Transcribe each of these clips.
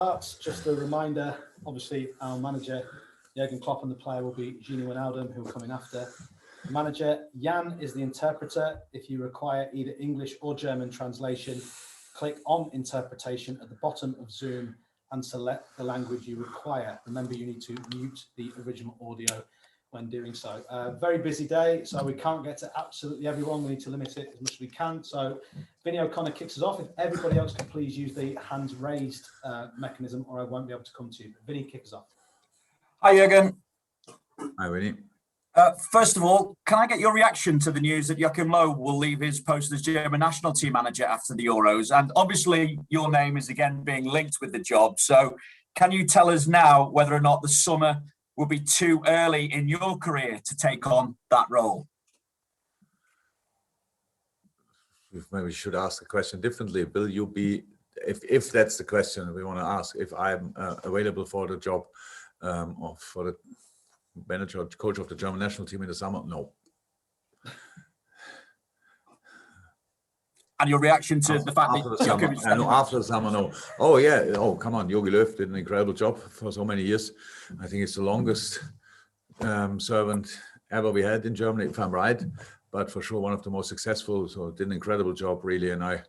Just a reminder, obviously, our manager, Jurgen Klopp, and the player will be Gini Wijnaldum, who will come in after. The manager, Jan, is the interpreter. If you require either English or German translation, click on interpretation at the bottom of Zoom and select the language you require. Remember, you need to mute the original audio when doing so. Very busy day, so we can't get to absolutely everyone. We need to limit it as much as we can. So Vinny O'Connor kicks us off. If everybody else can please use the hands raised mechanism, or I won't be able to come to you. But Vinny, kick us off. Hi, Jurgen. Hi, Vinny. First of all, can I get your reaction to the news that Joachim Low will leave his post as German national team manager after the Euros? And obviously, your name is again being linked with the job. So can you tell us now whether or not the summer will be too early in your career to take on that role? Maybe we should ask the question differently. Will you be, if that's the question we want to ask, if I'm available for the job or for the manager or coach of the German national team in the summer? No. And your reaction to the fact that after the summer, no. Oh yeah. Oh, come on. Jogi Löw did an incredible job for so many years. I think it's the longest servant ever we had in Germany, if I'm right. But for sure, one of the most successful. So did an incredible job, really. And I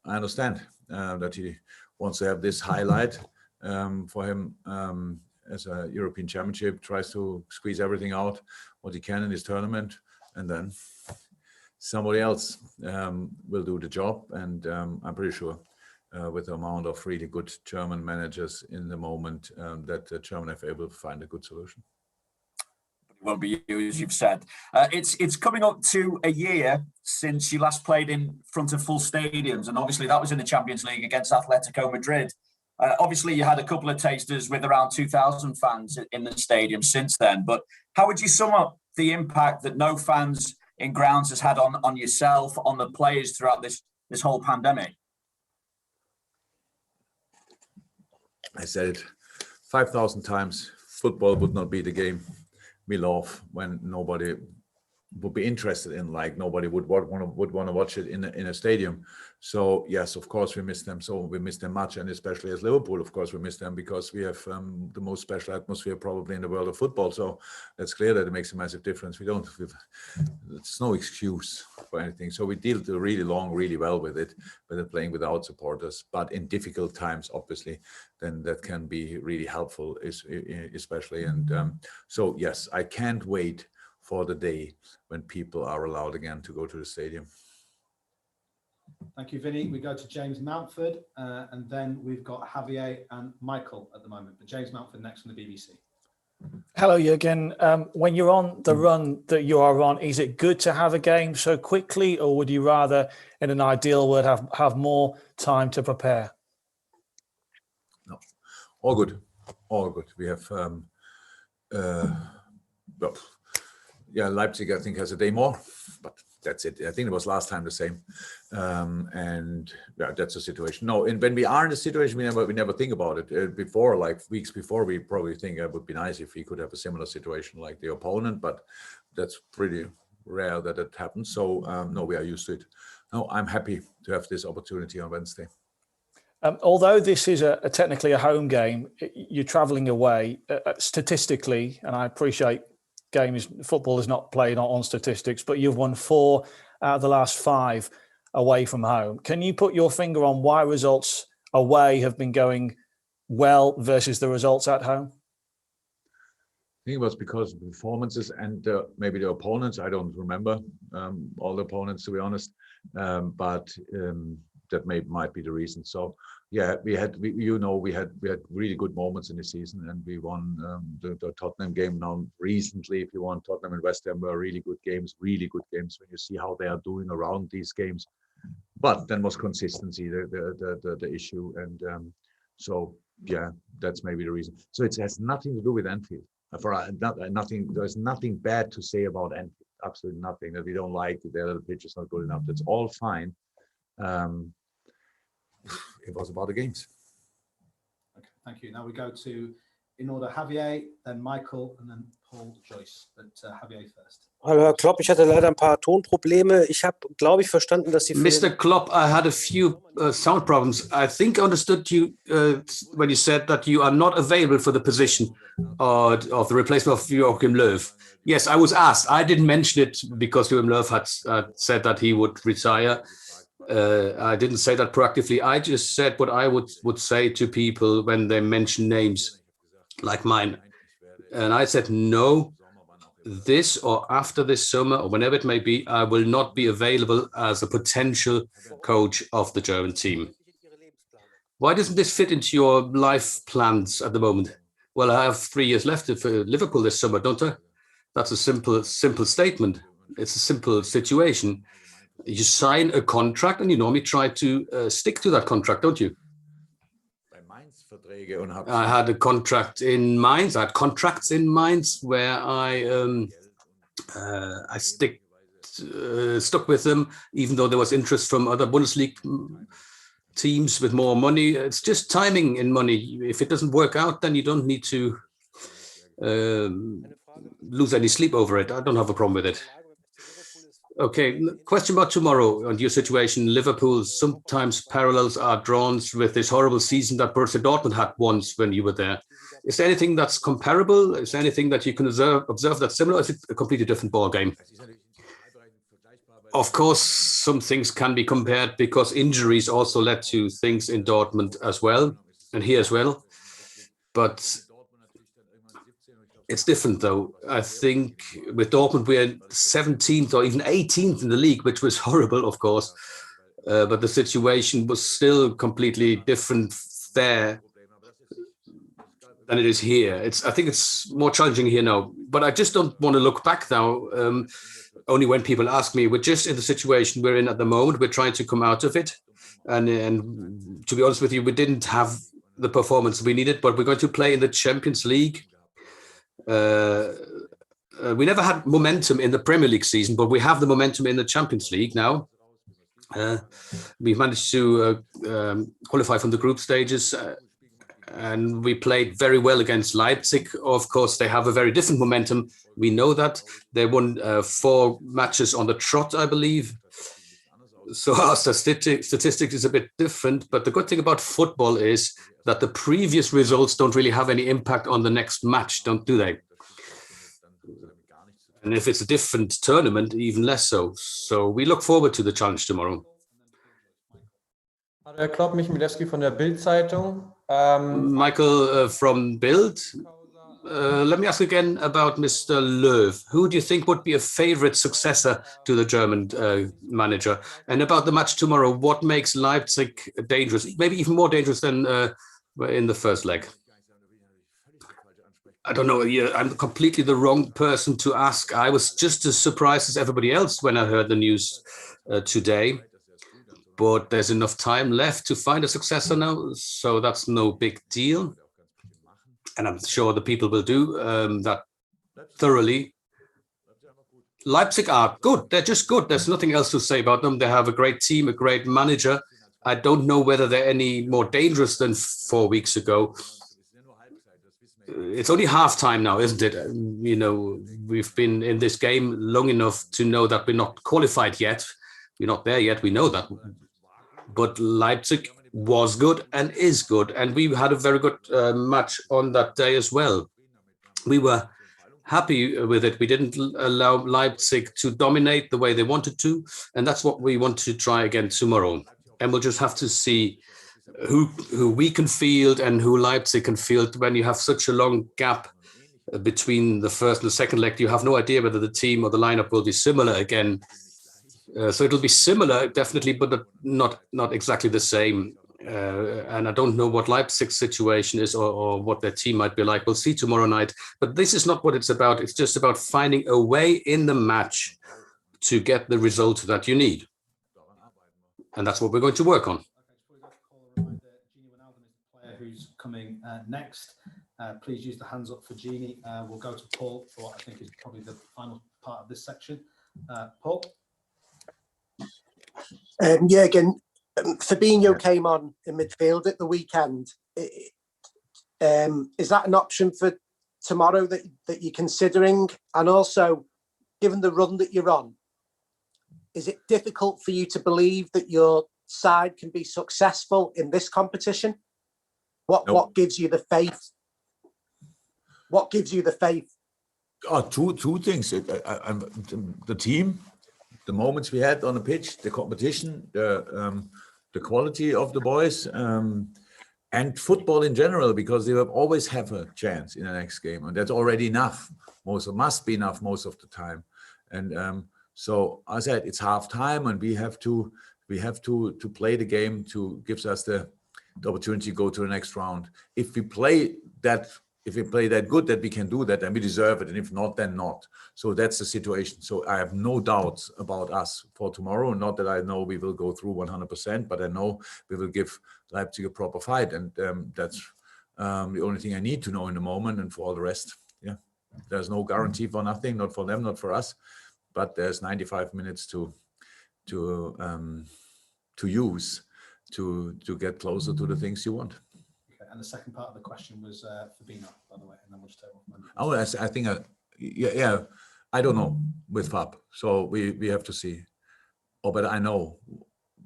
understand that he wants to have this highlight for him as a European Championship. Tries to squeeze everything out what he can in his tournament, and then somebody else will do the job, and I'm pretty sure with the amount of really good German managers in the moment that the German FA will find a good solution. It won't be you, as you've said. It's coming up to a year since you last played in front of full stadiums, and obviously that was in the Champions League against Atletico Madrid. Obviously, you had a couple of tasters with around 2,000 fans in the stadium since then, but how would you sum up the impact that no fans in grounds has had on yourself, on the players throughout this whole pandemic? I said it 5,000 times. Football would not be the game we love when nobody would be interested in, like nobody would want to watch it in a stadium. So yes, of course we miss them. So we miss them much, and especially as Liverpool, of course we miss them because we have the most special atmosphere probably in the world of football. So that's clear that it makes a massive difference. It's no excuse for anything. So we deal really long, really well with it, but playing without supporters. But in difficult times, obviously, then that can be really helpful, especially. And so yes, I can't wait for the day when people are allowed again to go to the stadium. Thank you, Vinny. We go to James Mountford, and then we've got Javier and Michael at the moment. But James Mountford next from the BBC. Hello, Jurgen. When you're on the run that you are on, is it good to have a game so quickly, or would you rather, in an ideal world, have more time to prepare? No, all good. All good. We have, Leipzig, I think, has a day more, but that's it. I think it was last time the same, and yeah, that's the situation. No, and when we are in the situation, we never think about it. Before, like weeks before, we probably think it would be nice if we could have a similar situation like the opponent, but that's pretty rare that it happens. So no, we are used to it. No, I'm happy to have this opportunity on Wednesday. Although this is technically a home game, you're travelling away. Statistically, and I appreciate football is not played on statistics, but you've won 4 out of the last 5 away from home. Can you put your finger on why results away have been going well versus the results at home? I think it was because of the performances and maybe the opponents. I don't remember all the opponents, to be honest, but that might be the reason. So yeah, we had really good moments in the season, and we won the Tottenham game now recently. If you want, Tottenham and West Ham were really good games when you see how they are doing around these games. But then was consistency the issue, and so yeah, that's maybe the reason. So it has nothing to do with Anfield. There's nothing bad to say about Anfield. Absolutely nothing that we don't like. The pitch is not good enough. That's all fine. It was about the games. Okay, thank you. Now we go to in order Javier, then Michael, and then Paul Joyce. But Javier first. Hallo Herr Klopp, ich hatte leider ein paar Tonprobleme. Ich habe, glaube ich, verstanden, dass Sie Mr. Klopp, I had a few sound problems. I think I understood you when you said that you are not available for the position of the replacement of Joachim Low. Yes, I was asked. I didn't mention it because Joachim Low had said that he would retire. I didn't say that proactively. I just said what I would say to people when they mention names like mine. And I said, no, this or after this summer or whenever it may be, I will not be available as a potential coach of the German team. Why doesn't this fit into your life plans at the moment? Well, I have 3 years left for Liverpool this summer, don't I? That's a simple statement. It's a simple situation. You sign a contract and you normally try to stick to that contract, don't you? I had a contract in Mainz. I had contracts in Mainz where I stuck with them, even though there was interest from other Bundesliga teams with more money. It's just timing in money. If it doesn't work out, then you don't need to lose any sleep over it. I don't have a problem with it. Okay, question about tomorrow and your situation. Liverpool, sometimes parallels are drawn with this horrible season that Borussia Dortmund had once when you were there. Is there anything that's comparable? Is there anything that you can observe that's similar? Or is it a completely different ball game? Of course, some things can be compared because injuries also led to things in Dortmund as well, and here as well. But it's different, though. I think with Dortmund, we're 17th or even 18th in the league, which was horrible, of course. But the situation was still completely different there than it is here. I think it's more challenging here now. But I just don't want to look back now. Only when people ask me, we're just in the situation we're in at the moment. We're trying to come out of it. And to be honest with you, we didn't have the performance we needed, but we're going to play in the Champions League. We never had momentum in the Premier League season, but we have the momentum in the Champions League now. We've managed to qualify from the group stages, and we played very well against Leipzig. Of course, they have a very different momentum. We know that. They won 4 matches on the trot, I believe. So our statistics is a bit different, but the good thing about football is that the previous results don't really have any impact on the next match, don't they? And if it's a different tournament, even less so. So we look forward to the challenge tomorrow. Hallo Herr Klopp, Michael Milewski von der Bild-Zeitung. Michael from Bild. Let me ask again about Mr. Löw. Who do you think would be a favorite successor to the German manager? And about the match tomorrow, what makes Leipzig dangerous, maybe even more dangerous than in the first leg? I don't know. I'm completely the wrong person to ask. I was just as surprised as everybody else when I heard the news today. But there's enough time left to find a successor now, so that's no big deal. And I'm sure the people will do that thoroughly. Leipzig are good. They're just good. There's nothing else to say about them. They have a great team, a great manager. I don't know whether they're any more dangerous than 4 weeks ago. It's only half-time now, isn't it? You know, we've been in this game long enough to know that we're not qualified yet. We're not there yet. We know that. But Leipzig was good and is good. And we had a very good match on that day as well. We were happy with it. We didn't allow Leipzig to dominate the way they wanted to. And that's what we want to try again tomorrow. And we'll just have to see who we can field and who Leipzig can field. When you have such a long gap between the first and the second leg, you have no idea whether the team or the lineup will be similar again. So it'll be similar, definitely, but not exactly the same. And I don't know what Leipzig's situation is or what their team might be like. We'll see tomorrow night. But this is not what it's about. It's just about finding a way in the match to get the result that you need. And that's what we're going to work on. Who's coming next? Please use the hands up for Jeannie. We'll go to Paul for what I think is probably the final part of this section. Paul? Jurgen, Fabinho came on in midfield at the weekend. Is that an option for tomorrow that you're considering? And also, given the run that you're on, is it difficult for you to believe that your side can be successful in this competition? What gives you the faith? What gives you the faith? Two things. The team, the moments we had on the pitch, the competition, the quality of the boys, and football in general, because they will always have a chance in the next game, and that's already enough. Must be enough most of the time. And so I said it's half time, and we have to play the game to gives us the opportunity to go to the next round. If we play that good that we can do that, then we deserve it, and if not, then not. So that's the situation. So I have no doubts about us for tomorrow. Not that I know we will go through 100%, but I know we will give Leipzig a proper fight, and that's the only thing I need to know in the moment. And for all the rest, yeah, there's no guarantee for nothing, not for them, not for us, but there's 95 minutes to use to get closer to the things you want. And the second part of the question was Fabinho, by the way, and then we'll just take one. Oh, I think, yeah, I don't know with Fab, so we have to see. Oh, but I know,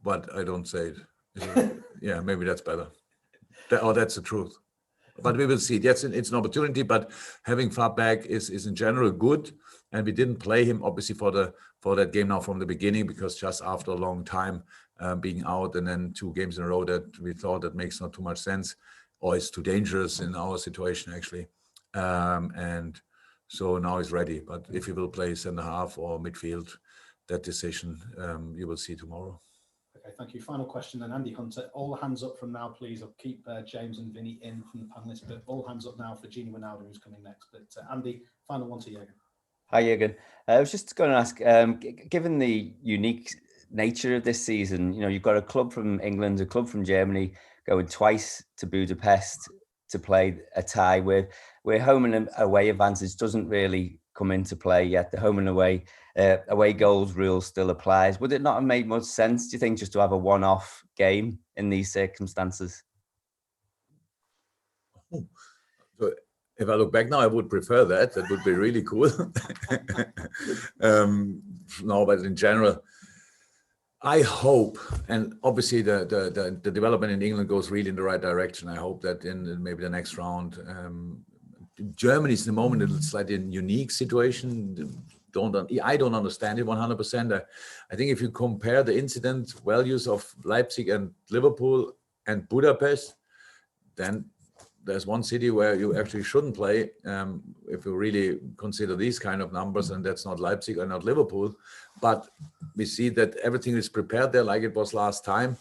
but I don't say it. Yeah, maybe that's better. That's the truth. But we will see. Yes, it's an opportunity, but having Fab back is in general good. And we didn't play him obviously for that game now from the beginning, because just after a long time being out and then 2 games in a row, that we thought that makes not too much sense, or it's too dangerous in our situation actually. And so now he's ready. But if he will play centre half or midfield, that decision you will see tomorrow. Okay, thank you. Final question then, Andy Hunter. All hands up from now, please. I'll keep James and Vinny in from the panelists, but all hands up now for Gini Wijnaldum, who's coming next. But Andy, final one to Jurgen. Hi, Jurgen. I was just going to ask, given the unique nature of this season, you've got a club from England, a club from Germany going twice to Budapest to play a tie where home and away advantage doesn't really come into play yet. The home and away goals rule still applies. Would it not have made much sense, do you think, just to have a one-off game in these circumstances? So if I look back now, I would prefer that. That would be really cool. No, but in general, I hope, and obviously the development in England goes really in the right direction. I hope that in maybe the next round, Germany is in the moment a slightly unique situation. I don't understand it 100%. I think if you compare the incident values of Leipzig and Liverpool and Budapest, then there's one city where you actually shouldn't play if you really consider these kind of numbers, and that's not Leipzig or not Liverpool. But we see that everything is prepared there like it was last time.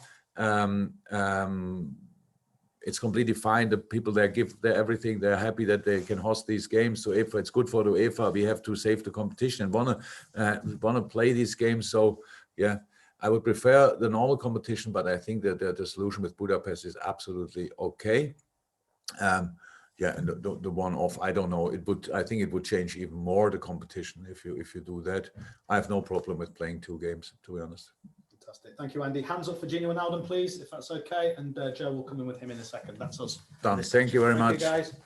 It's completely fine. The people there give their everything. They're happy that they can host these games. So if it's good for the UEFA, we have to save the competition and wanna play these games. So yeah, I would prefer the normal competition, but I think that the solution with Budapest is absolutely okay. Yeah, and the one-off, I don't know. I think it would change even more the competition if you do that. I have no problem with playing 2 games, to be honest. Fantastic. Thank you, Andy. Hands up for Gini Wijnaldum, please, if that's okay. And Joe will come in with him in a second. That's us. Done. Thank you very much. Thank you, guys.